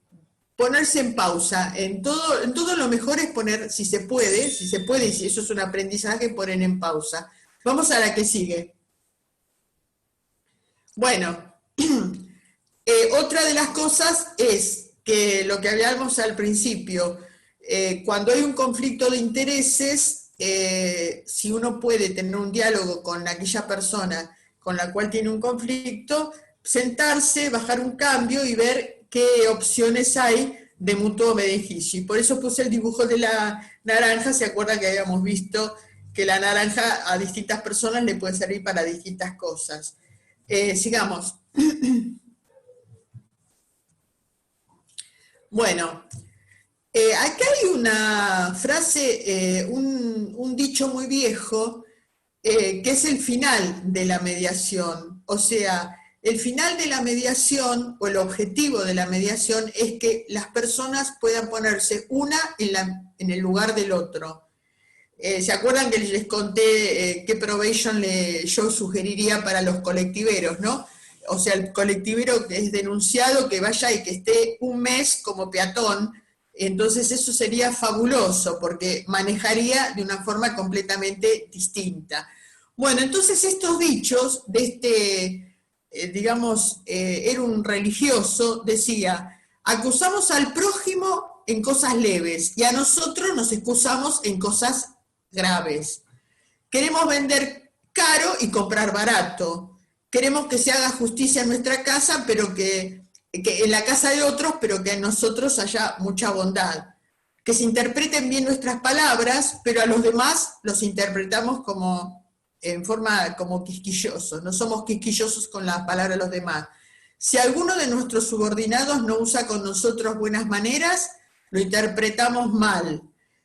ponerse en pausa. En todo lo mejor es poner, si se puede, y si eso es un aprendizaje, poner en pausa. Vamos a la que sigue. Bueno, otra de las cosas es que lo que hablábamos al principio, cuando hay un conflicto de intereses, si uno puede tener un diálogo con aquella persona con la cual tiene un conflicto, sentarse, bajar un cambio y ver qué opciones hay de mutuo beneficio. Y por eso puse el dibujo de la naranja. ¿Se acuerdan que habíamos visto que la naranja a distintas personas le puede servir para distintas cosas? Sigamos. Bueno, acá hay una frase, un dicho muy viejo, que es el final de la mediación. O sea, el final de la mediación o el objetivo de la mediación es que las personas puedan ponerse una en el lugar del otro. ¿Se acuerdan que les conté qué probation yo sugeriría para los colectiveros, no? O sea, el colectivero que es denunciado, que vaya y que esté un mes como peatón. Entonces eso sería fabuloso, porque manejaría de una forma completamente distinta. Bueno, entonces estos dichos de digamos, era un religioso, decía, acusamos al prójimo en cosas leves y a nosotros nos excusamos en cosas graves. Queremos vender caro y comprar barato. Queremos que se haga justicia en nuestra casa, pero que en la casa de otros, pero que en nosotros haya mucha bondad. Que se interpreten bien nuestras palabras, pero a los demás los interpretamos en forma como quisquillosos. No somos quisquillosos con las palabras de los demás. Si alguno de nuestros subordinados no usa con nosotros buenas maneras, lo interpretamos mal.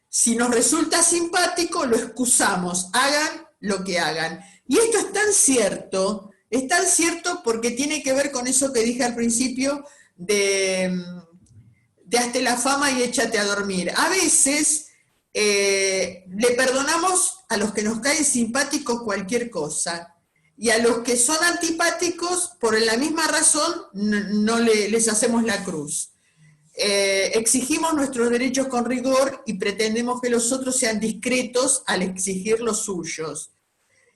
Si nos resulta simpático, lo excusamos, hagan lo que hagan. Y esto es tan cierto porque tiene que ver con eso que dije al principio de hazte la fama y échate a dormir. A veces le perdonamos a los que nos caen simpáticos cualquier cosa, y a los que son antipáticos, por la misma razón, no les hacemos la cruz. exigimos nuestros derechos con rigor y pretendemos que los otros sean discretos al exigir los suyos.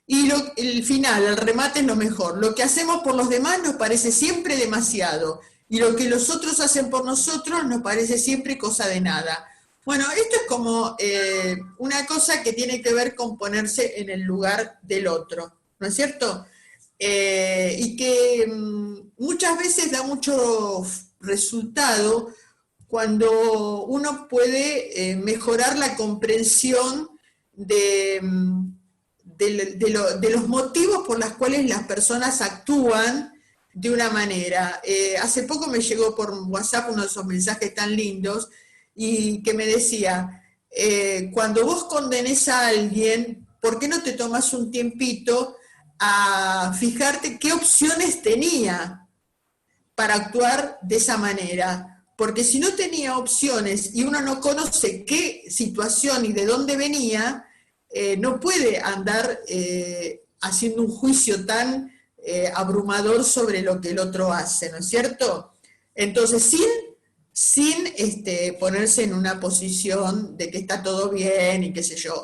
Y el final, el remate es lo mejor. Lo que hacemos por los demás nos parece siempre demasiado, y lo que los otros hacen por nosotros nos parece siempre cosa de nada. Bueno, esto es como una cosa que tiene que ver con ponerse en el lugar del otro, ¿no es cierto? Y que muchas veces da mucho resultado cuando uno puede mejorar la comprensión de los motivos por los cuales las personas actúan de una manera. Hace poco me llegó por WhatsApp uno de esos mensajes tan lindos y que me decía, cuando vos condenés a alguien, ¿por qué no te tomas un tiempito a fijarte qué opciones tenía para actuar de esa manera? Porque si no tenía opciones y uno no conoce qué situación y de dónde venía, no puede andar haciendo un juicio tan abrumador sobre lo que el otro hace, ¿no es cierto? Entonces, sin ponerse en una posición de que está todo bien y qué sé yo,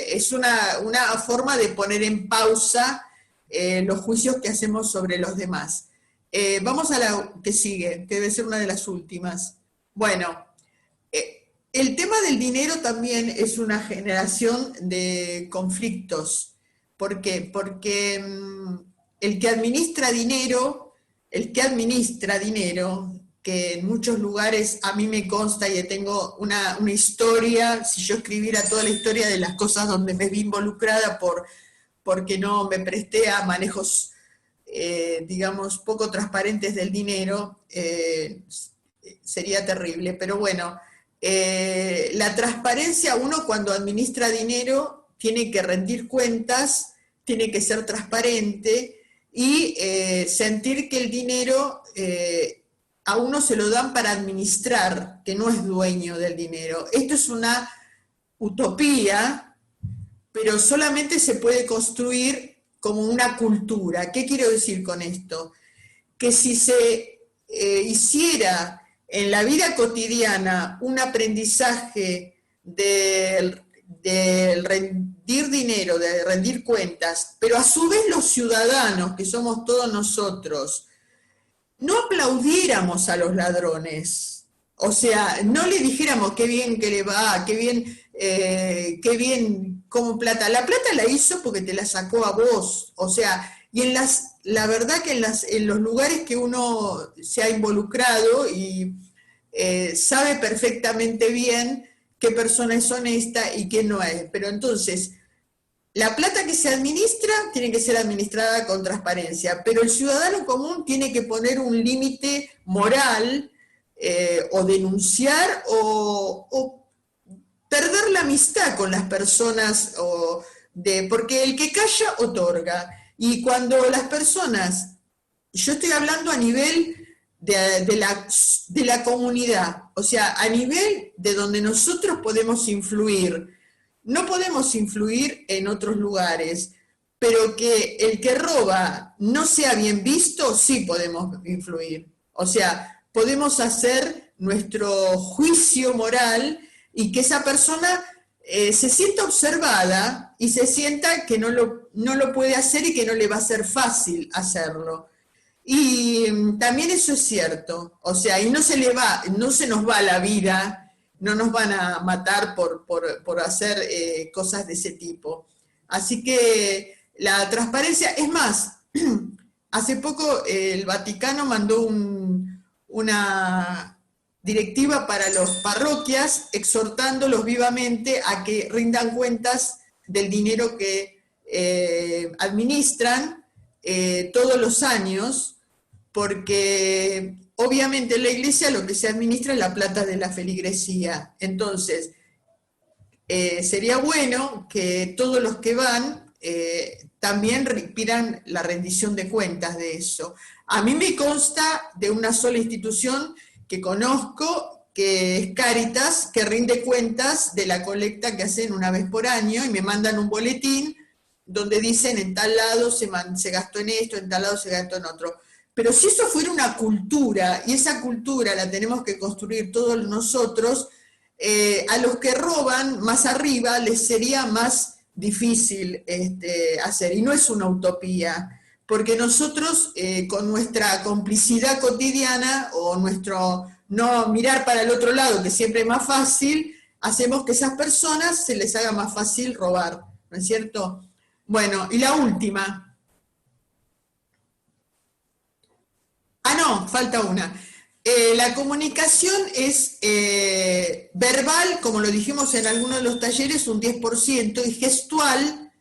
es una forma de poner en pausa los juicios que hacemos sobre los demás. Vamos a la que sigue, que debe ser una de las últimas. Bueno, el tema del dinero también es una generación de conflictos. ¿Por qué? Porque el que administra dinero, que en muchos lugares a mí me consta y tengo una historia, si yo escribiera toda la historia de las cosas donde me vi involucrada porque no me presté a manejos, digamos, poco transparentes del dinero, sería terrible. Pero bueno, la transparencia, uno cuando administra dinero tiene que rendir cuentas, tiene que ser transparente y sentir que el dinero a uno se lo dan para administrar, que no es dueño del dinero. Esto es una utopía, pero solamente se puede construir como una cultura. ¿Qué quiero decir con esto? Que si se hiciera en la vida cotidiana un aprendizaje del rendir dinero, de rendir cuentas, pero a su vez los ciudadanos, que somos todos nosotros, no aplaudiéramos a los ladrones, o sea, no le dijéramos qué bien que le va, qué bien como plata. La plata la hizo porque te la sacó a vos, o sea, y la verdad que en los lugares que uno se ha involucrado y sabe perfectamente bien qué persona es honesta y qué no es. Pero entonces, la plata que se administra tiene que ser administrada con transparencia, pero el ciudadano común tiene que poner un límite moral o denunciar o perder la amistad con las personas, porque el que calla otorga. Y cuando las personas, yo estoy hablando a nivel de la comunidad, o sea, a nivel de donde nosotros podemos influir, no podemos influir en otros lugares, pero que el que roba no sea bien visto, sí podemos influir. O sea, podemos hacer nuestro juicio moral y que esa persona se sienta observada y se sienta que no lo puede hacer y que no le va a ser fácil hacerlo. Y también eso es cierto, o sea, y no se nos va la vida, no nos van a matar por hacer cosas de ese tipo. Así que la transparencia, es más, hace poco el Vaticano mandó una directiva para las parroquias exhortándolos vivamente a que rindan cuentas del dinero que administran todos los años, porque obviamente en la iglesia lo que se administra es la plata de la feligresía. Entonces, sería bueno que todos los que van también pidan la rendición de cuentas de eso. A mí me consta de una sola institución que conozco, que es Cáritas, que rinde cuentas de la colecta que hacen una vez por año y me mandan un boletín donde dicen en tal lado se gastó en esto, en tal lado se gastó en otro. Pero si eso fuera una cultura, y esa cultura la tenemos que construir todos nosotros, a los que roban más arriba les sería más difícil hacer, y no es una utopía, porque nosotros con nuestra complicidad cotidiana o nuestro no mirar para el otro lado, que siempre es más fácil, hacemos que a esas personas se les haga más fácil robar, ¿no es cierto? Bueno, y la última. Ah, no, falta una. La comunicación es verbal, como lo dijimos en algunos de los talleres, un 10%, y gestual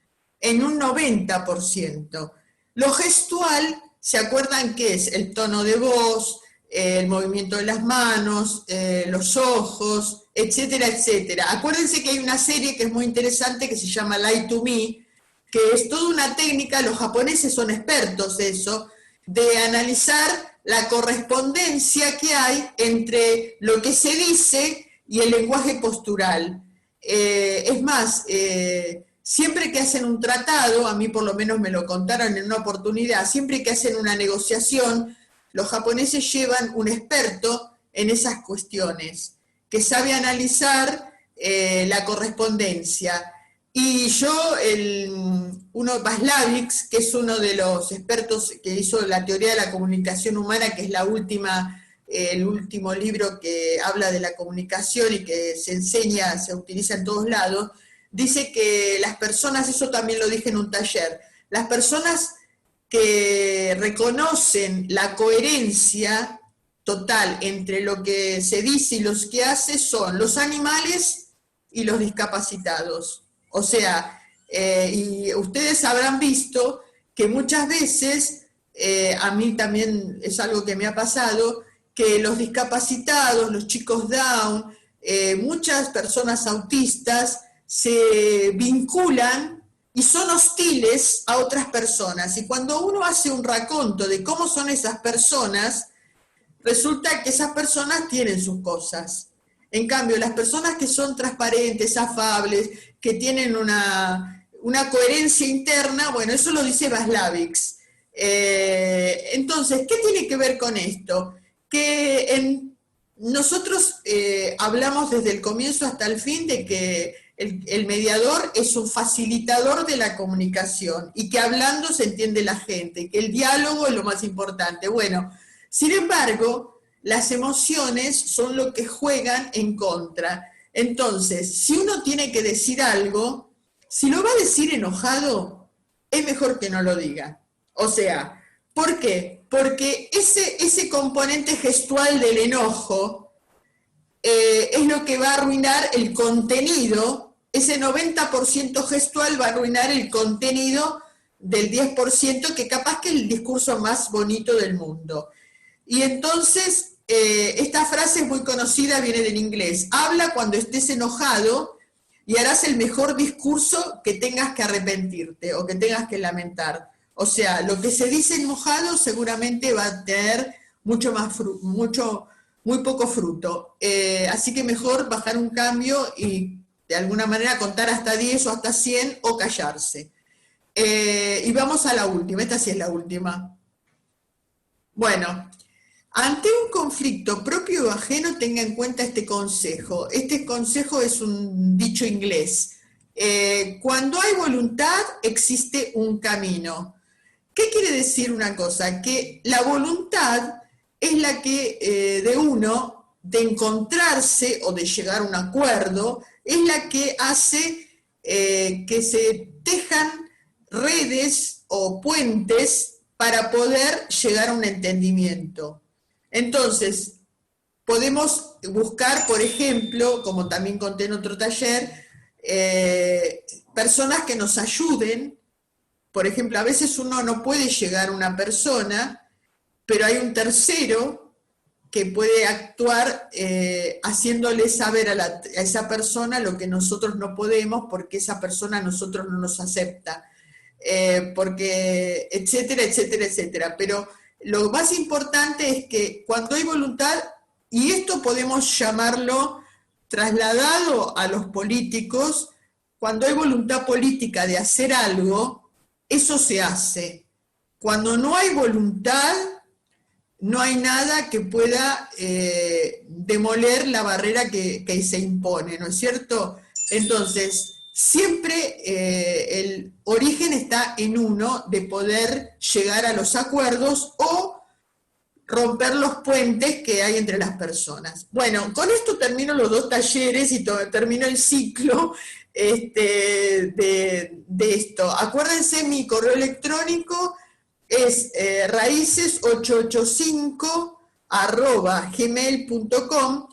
en un 90%. Lo gestual, ¿se acuerdan qué es? El tono de voz, el movimiento de las manos, los ojos, etcétera, etcétera. Acuérdense que hay una serie que es muy interesante que se llama Lie to Me, que es toda una técnica, los japoneses son expertos de eso, de analizar la correspondencia que hay entre lo que se dice y el lenguaje postural. Es más, siempre que hacen un tratado, a mí por lo menos me lo contaron en una oportunidad, siempre que hacen una negociación, los japoneses llevan un experto en esas cuestiones, que sabe analizar la correspondencia. Y yo, Václavics, que es uno de los expertos que hizo la teoría de la comunicación humana, que es el último libro que habla de la comunicación y que se enseña, se utiliza en todos lados, dice que las personas, eso también lo dije en un taller, las personas que reconocen la coherencia total entre lo que se dice y los que hace son los animales y los discapacitados. O sea, y ustedes habrán visto que muchas veces, a mí también es algo que me ha pasado, que los discapacitados, los chicos Down, muchas personas autistas se vinculan y son hostiles a otras personas. Y cuando uno hace un raconto de cómo son esas personas, resulta que esas personas tienen sus cosas. En cambio, las personas que son transparentes, afables, que tienen una coherencia interna, bueno, eso lo dice Václavics. Entonces, ¿qué tiene que ver con esto? Que nosotros hablamos desde el comienzo hasta el fin de que el mediador es un facilitador de la comunicación y que hablando se entiende la gente, que el diálogo es lo más importante. Bueno, sin embargo, las emociones son lo que juegan en contra. Entonces, si uno tiene que decir algo, si lo va a decir enojado, es mejor que no lo diga. O sea, ¿por qué? Porque ese componente gestual del enojo es lo que va a arruinar el contenido, ese 90% gestual va a arruinar el contenido del 10%, que capaz que es el discurso más bonito del mundo. Y entonces, esta frase es muy conocida, viene del inglés. Habla cuando estés enojado y harás el mejor discurso que tengas que arrepentirte o que tengas que lamentar. O sea, lo que se dice enojado seguramente va a tener muy poco fruto. Así que mejor bajar un cambio y de alguna manera contar hasta 10 o hasta 100 o callarse. Y vamos a la última, esta sí es la última. Bueno, ante un conflicto propio o ajeno, tenga en cuenta este consejo. Este consejo es un dicho inglés. Cuando hay voluntad, existe un camino. ¿Qué quiere decir una cosa? Que la voluntad es la que de uno, de encontrarse o de llegar a un acuerdo, es la que hace que se tejan redes o puentes para poder llegar a un entendimiento. Entonces, podemos buscar, por ejemplo, como también conté en otro taller, personas que nos ayuden. Por ejemplo, a veces uno no puede llegar a una persona, pero hay un tercero que puede actuar haciéndole saber a esa persona lo que nosotros no podemos porque esa persona a nosotros no nos acepta. Porque etcétera, etcétera, etcétera. Pero lo más importante es que cuando hay voluntad, y esto podemos llamarlo trasladado a los políticos, cuando hay voluntad política de hacer algo, eso se hace. Cuando no hay voluntad, no hay nada que pueda demoler la barrera que se impone, ¿no es cierto? Entonces, siempre el origen está en uno de poder llegar a los acuerdos o romper los puentes que hay entre las personas. Bueno, con esto termino los 2 talleres y termino el ciclo de esto. Acuérdense, mi correo electrónico es raíces885@gmail.com,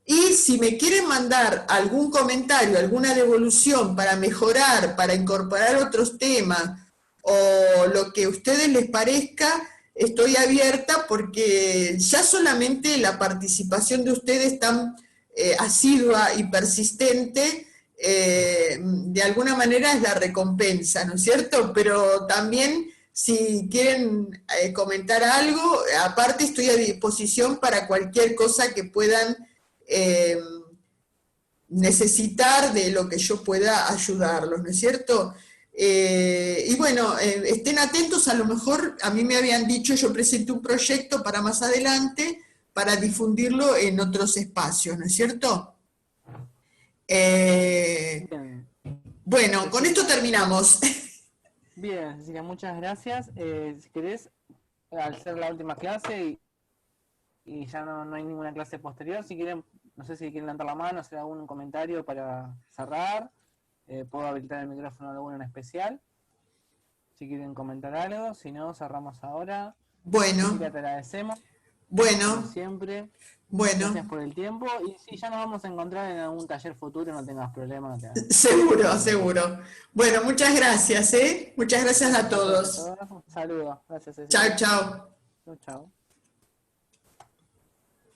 y si me quieren mandar algún comentario, alguna devolución para mejorar, para incorporar otros temas o lo que a ustedes les parezca, estoy abierta, porque ya solamente la participación de ustedes tan asidua y persistente, de alguna manera es la recompensa, ¿no es cierto? Pero también, si quieren comentar algo, aparte estoy a disposición para cualquier cosa que puedan necesitar, de lo que yo pueda ayudarlos, ¿no es cierto? Y bueno, estén atentos, a lo mejor a mí me habían dicho, yo presenté un proyecto para más adelante, para difundirlo en otros espacios, ¿no es cierto? Bien. Bueno, con esto terminamos. Bien, Cecilia, muchas gracias. Si querés, al ser la última clase y ya no hay ninguna clase posterior, si quieren, no sé si quieren levantar la mano, hacer algún comentario para cerrar, puedo habilitar el micrófono de alguno en especial, si quieren comentar algo, si no, cerramos ahora. Bueno. Cecilia, te agradecemos. Bueno. Como siempre. Bueno. Gracias por el tiempo, y sí, ya nos vamos a encontrar en algún taller futuro, no tengas problemas. Seguro, seguro. Bueno, muchas gracias, Muchas gracias a todos. Un saludo. Gracias, Chao, Cecilia. chao. Chao.